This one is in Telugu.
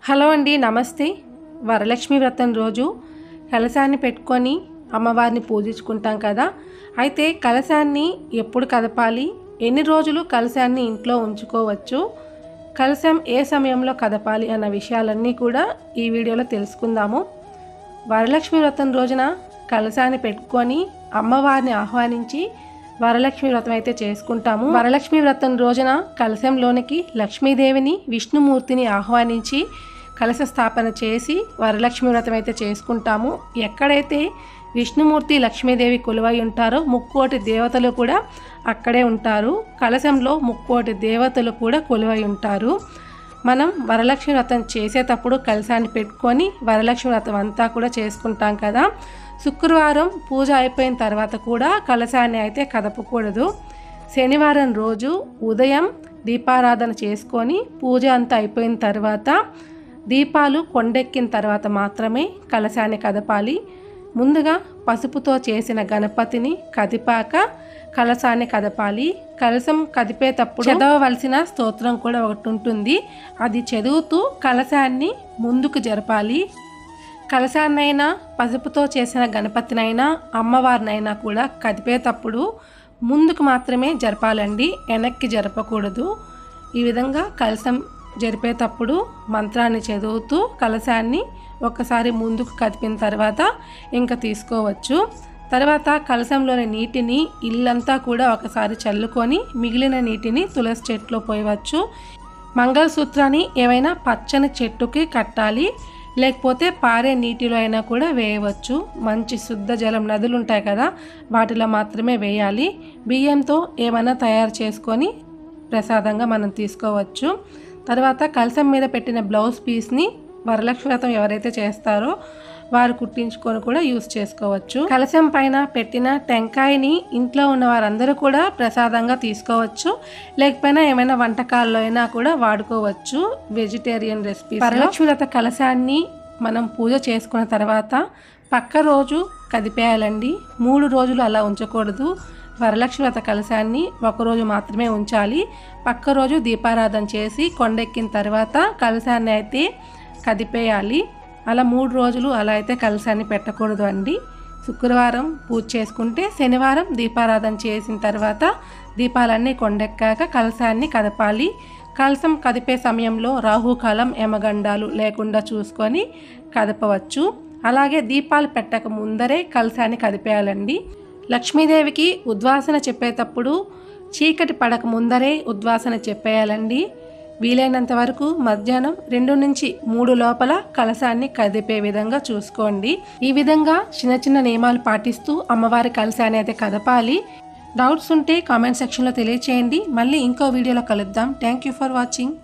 హలో అండి, నమస్తే. వరలక్ష్మి వ్రతం రోజు కలశాన్ని పెట్టుకొని అమ్మవారిని పూజించుకుంటాం కదా. అయితే కలశాన్ని ఎప్పుడు కదపాలి, ఎన్ని రోజులు కలశాన్ని ఇంట్లో ఉంచుకోవచ్చు, కలశం ఏ సమయంలో కదపాలి అన్న విషయాలన్నీ కూడా ఈ వీడియోలో తెలుసుకుందాము. వరలక్ష్మి వ్రతం రోజున కలశాన్ని పెట్టుకొని అమ్మవారిని ఆహ్వానించి వరలక్ష్మి వ్రతం అయితే చేసుకుంటాము. వరలక్ష్మి వ్రతం రోజున కలశంలోనికి లక్ష్మీదేవిని, విష్ణుమూర్తిని ఆహ్వానించి కలశ స్థాపన చేసి వరలక్ష్మి వ్రతం అయితే చేసుకుంటాము. ఎక్కడైతే విష్ణుమూర్తి, లక్ష్మీదేవి కొలువై ఉంటారో ముక్కోటి దేవతలు కూడా అక్కడే ఉంటారు. కలశంలో ముక్కోటి దేవతలు కూడా కొలువై ఉంటారు. మనం వరలక్ష్మి వ్రతం చేసేటప్పుడు కలశాన్ని పెట్టుకొని వరలక్ష్మి వ్రతం అంతా కూడా చేసుకుంటాం కదా. శుక్రవారం పూజ అయిపోయిన తర్వాత కూడా కలశాన్ని అయితే కదపకూడదు. శనివారం రోజు ఉదయం దీపారాధన చేసుకొని పూజ అంతా అయిపోయిన తర్వాత దీపాలు కొండెక్కిన తర్వాత మాత్రమే కలశాన్ని కదపాలి. ముందుగా పసుపుతో చేసిన గణపతిని కదిపాక కలశాన్ని కదపాలి. కలశం కదిపేటప్పుడు చదవవలసిన స్తోత్రం కూడా ఒకటి ఉంటుంది. అది చదువుతూ కలశాన్ని ముందుకు జరపాలి. కలశాన్నైనా, పసుపుతో చేసిన గణపతినైనా, అమ్మవారినైనా కూడా కదిపేటప్పుడు ముందుకు మాత్రమే జరపాలండి, వెనక్కి జరపకూడదు. ఈ విధంగా కలశం జరిపేటప్పుడు మంత్రాన్ని చదువుతూ కలశాన్ని ఒకసారి ముందుకు కదిపిన తర్వాత ఇంకా తీసుకోవచ్చు. తర్వాత కలశంలోని నీటిని ఇల్లంతా కూడా ఒకసారి చల్లుకొని మిగిలిన నీటిని తులసి చెట్టులో పోయవచ్చు. మంగళసూత్రాన్ని ఏమైనా పచ్చని చెట్టుకి కట్టాలి, లేకపోతే పారే నీటిలో అయినా కూడా వేయవచ్చు. మంచి శుద్ధ జలం నదులు ఉంటాయి కదా, వాటిలో మాత్రమే వేయాలి. బియ్యంతో ఏమైనా తయారు చేసుకొని ప్రసాదంగా మనం తీసుకోవచ్చు. తర్వాత కలశం మీద పెట్టిన బ్లౌజ్ పీస్ని వరలక్ష్మి వ్రతం ఎవరైతే చేస్తారో వారు కుట్టించుకొని కూడా యూస్ చేసుకోవచ్చు. కలశం పైన పెట్టిన టెంకాయని ఇంట్లో ఉన్న వారందరూ కూడా ప్రసాదంగా తీసుకోవచ్చు, లేకపోయినా ఏమైనా వంటకాల్లో అయినా కూడా వాడుకోవచ్చు. Vegetarian recipe. వరలక్ష్మి వ్రత కలశాన్ని మనం పూజ చేసుకున్న తర్వాత పక్క రోజు కదిపేయాలండి. 3 రోజులు అలా ఉంచకూడదు. వరలక్ష్మి వ్రత కలశాన్ని ఒకరోజు మాత్రమే ఉంచాలి. పక్క రోజు దీపారాధన చేసి కొండెక్కిన తర్వాత కలశాన్ని అయితే కదిపేయాలి. అలా 3 రోజులు అలా అయితే కలశాన్ని పెట్టకూడదు అండి. శుక్రవారం పూజ చేసుకుంటే శనివారం దీపారాధన చేసిన తర్వాత దీపాలన్నీ కొండెక్కాక కలశాన్ని కదపాలి. కలశం కదిపే సమయంలో రాహుకాలం, యమగండాలు లేకుండా చూసుకొని కదపవచ్చు. అలాగే దీపాలు పెట్టక ముందరే కలశాన్ని కదిపేయాలండి. లక్ష్మీదేవికి ఉద్వాసన చెప్పేటప్పుడు చీకటి పడక ముందరే ఉద్వాసన చెప్పేయాలండి. వీలైనంత వరకు మధ్యాహ్నం 2 నుంచి 3 లోపల కలశాన్ని కదిపే విధంగా చూసుకోండి. ఈ విధంగా చిన్న చిన్న నియమాలు పాటిస్తూ అమ్మవారి కలశాన్ని అయితే కదపాలి. డౌట్స్ ఉంటే కామెంట్ సెక్షన్లో తెలియచేయండి. మళ్ళీ ఇంకో వీడియోలో కలుద్దాం. Thank you for watching.